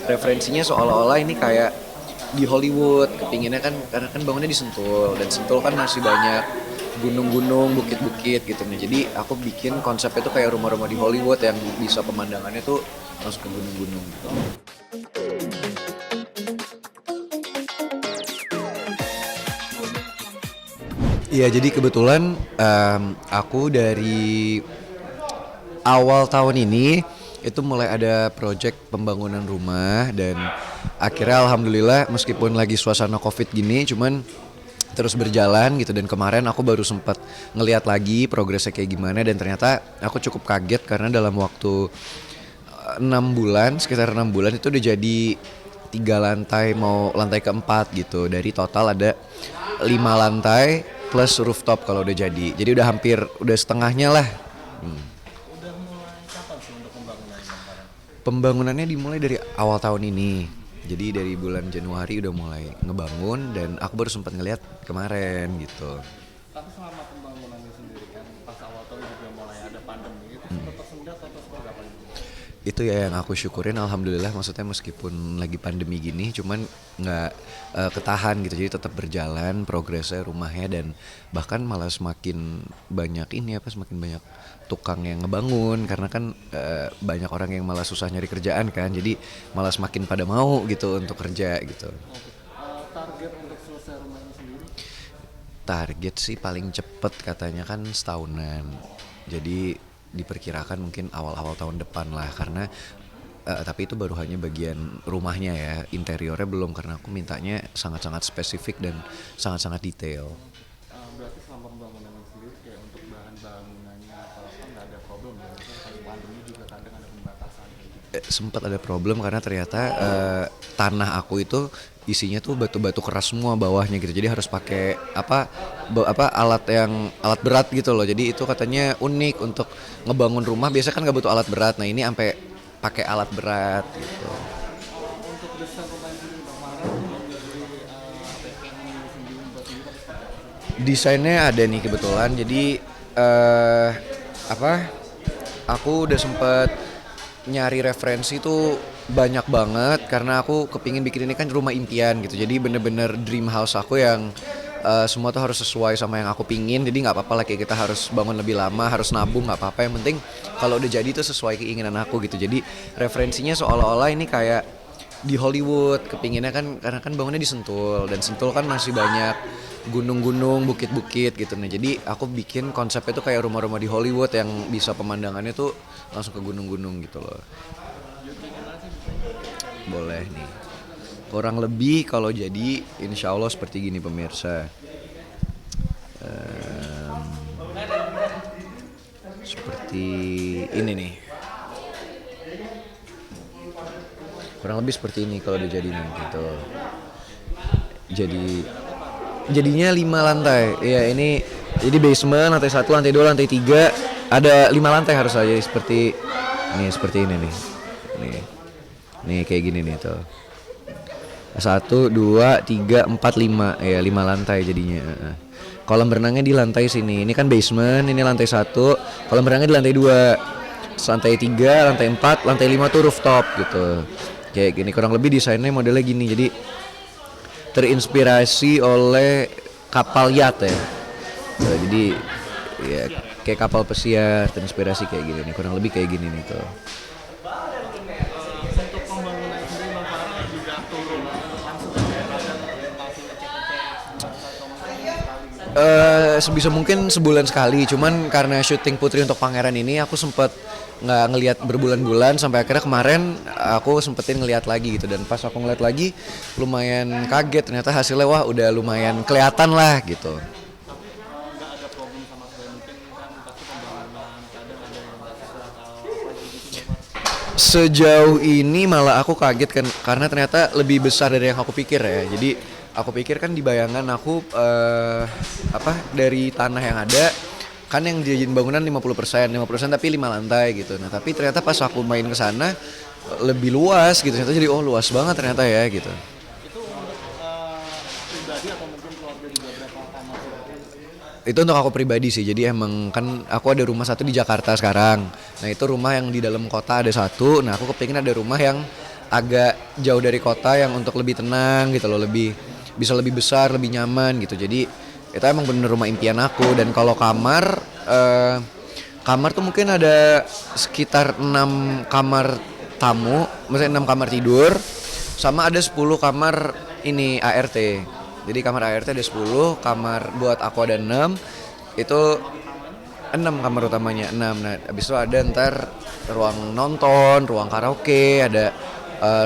referensinya seolah-olah ini kayak di Hollywood, kepinginnya kan karena kan bangunnya di Sentul dan Sentul kan masih banyak gunung-gunung, bukit-bukit gitu nih. Jadi aku bikin konsepnya tuh kayak rumah-rumah di Hollywood yang bisa pemandangannya tuh langsung ke gunung-gunung gitu. Iya, jadi kebetulan aku dari awal tahun ini itu mulai ada project pembangunan rumah dan akhirnya alhamdulillah meskipun lagi suasana Covid gini cuman terus berjalan gitu, dan kemarin aku baru sempat ngeliat lagi progresnya kayak gimana dan ternyata aku cukup kaget karena dalam waktu 6 bulan, sekitar 6 bulan itu udah jadi 3 lantai mau lantai keempat gitu, dari total ada 5 lantai plus rooftop kalau udah jadi udah hampir udah setengahnya lah. Udah mulai kapan sih untuk pembangunannya kemarin? Pembangunannya dimulai dari awal tahun ini. Jadi dari bulan Januari udah mulai ngebangun dan aku baru sempat ngeliat kemarin gitu. Tapi selama pembangunannya sendiri kan pas awal tahun juga mulai ada pandemi itu sempat tersendat atau seperti apa gitu? Itu ya yang aku syukurin, alhamdulillah, maksudnya meskipun lagi pandemi gini cuman nggak ketahan gitu, jadi tetap berjalan progresnya rumahnya dan bahkan malah semakin banyak ini apa semakin banyak tukang yang ngebangun karena kan banyak orang yang malah susah nyari kerjaan kan, jadi malah semakin pada mau gitu untuk kerja gitu. Oke. Target untuk selesai rumahnya sendiri? Target sih paling cepet katanya kan setahunan. Jadi diperkirakan mungkin awal-awal tahun depan lah karena tapi itu baru hanya bagian rumahnya ya, interiornya belum karena aku mintanya sangat-sangat spesifik dan sangat-sangat detail. Berarti selama pembangunannya sendiri kayak untuk bahan bangunannya atau apa nggak ada problem ya? Misalnya kayak pandemi juga kadang ada pembatasan kayak gitu. Sempat ada problem karena ternyata tanah aku itu isinya tuh batu-batu keras semua bawahnya gitu, jadi harus pakai alat berat gitu loh, jadi itu katanya unik untuk ngebangun rumah, biasa kan nggak butuh alat berat, nah ini sampai pakai alat berat gitu. Untuk desain rumahnya sendiri kemarin tuh membeli apa ya, planning sendiri buat sendiri atau seperti apa sih? Desainnya ada nih kebetulan, jadi eh apa aku udah sempet nyari referensi tuh banyak banget karena aku kepingin bikin ini kan rumah impian gitu, jadi bener-bener dream house aku yang semua tuh harus sesuai sama yang aku pingin, jadi nggak apa-apa lah kayak kita harus bangun lebih lama, harus nabung, nggak apa-apa, yang penting kalau udah jadi tuh sesuai keinginan aku gitu. Jadi referensinya seolah-olah ini kayak di Hollywood, kepinginnya kan karena kan bangunnya di Sentul dan Sentul kan masih banyak gunung-gunung, bukit-bukit gitu nih. Jadi aku bikin konsepnya tuh kayak rumah-rumah di Hollywood yang bisa pemandangannya tuh langsung ke gunung-gunung gitu loh. Boleh nih. Kurang lebih kalau jadi insya Allah seperti gini pemirsa. Em, Seperti ini nih. Kurang lebih seperti ini kalau udah jadi nih gitu. Jadi jadinya 5 lantai. Iya, ini jadi basement, lantai 1, lantai 2, lantai 3, ada 5 lantai harus aja seperti nih, seperti ini nih. Nih. Nih kayak gini nih tuh. 1, 2, 3, 4, 5, ya 5 lantai jadinya. Kolam berenangnya di lantai sini. Ini kan basement, ini lantai 1. Kolam berenangnya di lantai 2. Lantai 3, lantai 4, lantai 5 tuh rooftop gitu. Kayak gini kurang lebih desainnya modelnya gini. Jadi terinspirasi oleh kapal yacht ya. Jadi ya kayak kapal pesiar, terinspirasi kayak gini nih. Kurang lebih kayak gini nih tuh. Untuk pembangunan sendiri Bang Farah juga turun langsung ke daerah dan orientasi ngecek-ngecek sebulan atau mungkin sekali gitu. Sebisa mungkin sebulan sekali, cuman karena syuting Putri untuk Pangeran ini aku sempet nggak ngelihat berbulan-bulan sampai akhirnya kemarin aku sempetin ngelihat lagi gitu, dan pas aku ngeliat lagi lumayan kaget ternyata hasilnya, wah udah lumayan kelihatan lah gitu. Tapi nggak ada problem sama sekali mungkin kan pasti pembangunan kadang ada yang nggak sesuai atau apa gitu Bang Farah. Sejauh ini malah aku kaget kan karena ternyata lebih besar dari yang aku pikir ya. Jadi aku pikir kan di bayangan aku dari tanah yang ada kan yang dijadiin bangunan 50%, 50% tapi 5 lantai gitu. Nah, tapi ternyata pas aku main ke sana lebih luas gitu. Ternyata jadi luas banget ternyata ya gitu. Itu untuk pribadi atau mungkin keluarga juga berapa kamar sih? Itu untuk aku pribadi sih, jadi emang kan aku ada rumah satu di Jakarta sekarang. Nah itu rumah yang di dalam kota ada satu, nah aku kepingin ada rumah yang agak jauh dari kota yang untuk lebih tenang gitu loh, bisa lebih besar, lebih nyaman gitu. Jadi itu emang bener rumah impian aku. Dan kalau kamar, kamar tuh mungkin ada sekitar 6 kamar tamu, maksudnya 6 kamar tidur, sama ada 10 kamar ini ART. Jadi kamar ART ada 10, kamar buat aku ada 6. Itu 6 kamar utamanya, 6. Nah, habis itu ada ntar ruang nonton, ruang karaoke, ada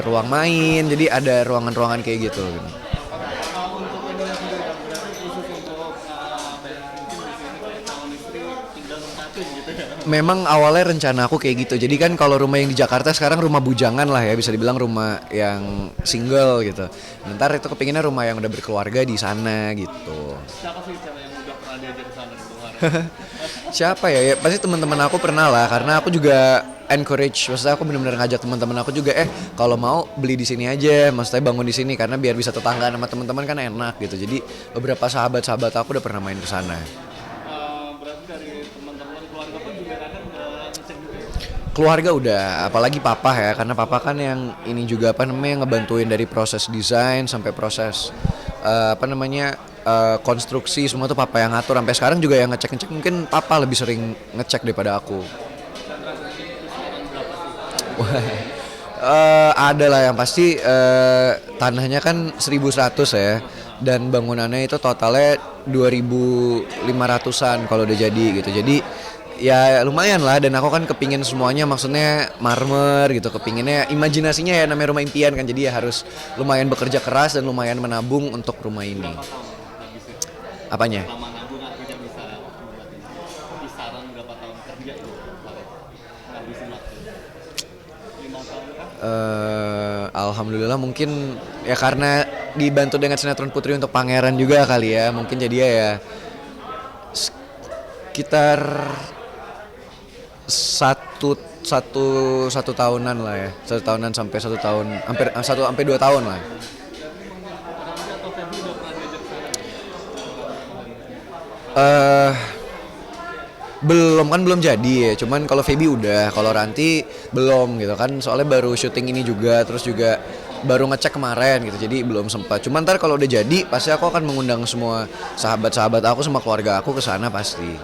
ruang main. Jadi ada ruangan-ruangan kayak gitu. Untuk ini sendiri kan berarti khusus untuk bayar mungkin di sini kayak calon istri tinggal nempatin gitu ya. Memang awalnya rencana aku kayak gitu. Jadi kan kalau rumah yang di Jakarta sekarang rumah bujangan lah ya, bisa dibilang rumah yang single gitu. Ntar itu kepinginnya rumah yang udah berkeluarga di sana gitu. Siapa sih cewek yang udah pernah diajak ke sana gitu kemarin? Siapa ya? Ya pasti teman-teman aku pernah lah, karena aku juga encourage. Maksudnya aku benar-benar ngajak teman-teman aku juga, kalau mau beli di sini aja, maksudnya bangun di sini karena biar bisa tetanggaan sama teman-teman kan enak gitu. Jadi beberapa sahabat-sahabat aku udah pernah main ke sana. Berarti dari teman-teman keluarga pun juga kadang udah ngecek juga ya? Keluarga udah, apalagi papa ya, karena papa kan yang ini juga apa namanya ngebantuin dari proses desain sampai proses konstruksi, semua tuh papa yang ngatur. Sampai sekarang juga yang ngecek-ngecek mungkin papa lebih sering ngecek daripada aku. Dan rasanya itu sekarang berapa sih? Wah, ada lah yang pasti, tanahnya kan 1.100 ya, dan bangunannya itu totalnya 2.500-an kalau udah jadi gitu. Jadi ya lumayan lah, dan aku kan kepingin semuanya maksudnya marmer gitu, kepinginnya imajinasinya ya namanya rumah impian kan, jadi ya harus lumayan bekerja keras dan lumayan menabung untuk rumah ini. Berapa tahun habisnya? Apanya? Lama nabung artinya bisa buat ini. Kisaran berapa tahun kerja itu paling ngabisin waktu? 5 tahun kan? Alhamdulillah mungkin ya karena dibantu dengan sinetron Putri untuk Pangeran juga kali ya, mungkin jadi ya sekitar satu tahunan lah ya, 1 tahunan sampai 1 tahun, hampir 1 sampai 2 tahun lah. Ranti atau Feby udah pernah diajak ke sana? eh belum jadi ya, cuman kalau Feby udah, kalau Ranti belum gitu kan, soalnya baru syuting ini juga, terus juga baru ngecek kemarin gitu, jadi belum sempat. Cuman ntar kalau udah jadi pasti aku akan mengundang semua sahabat-sahabat aku sama keluarga aku ke sana pasti.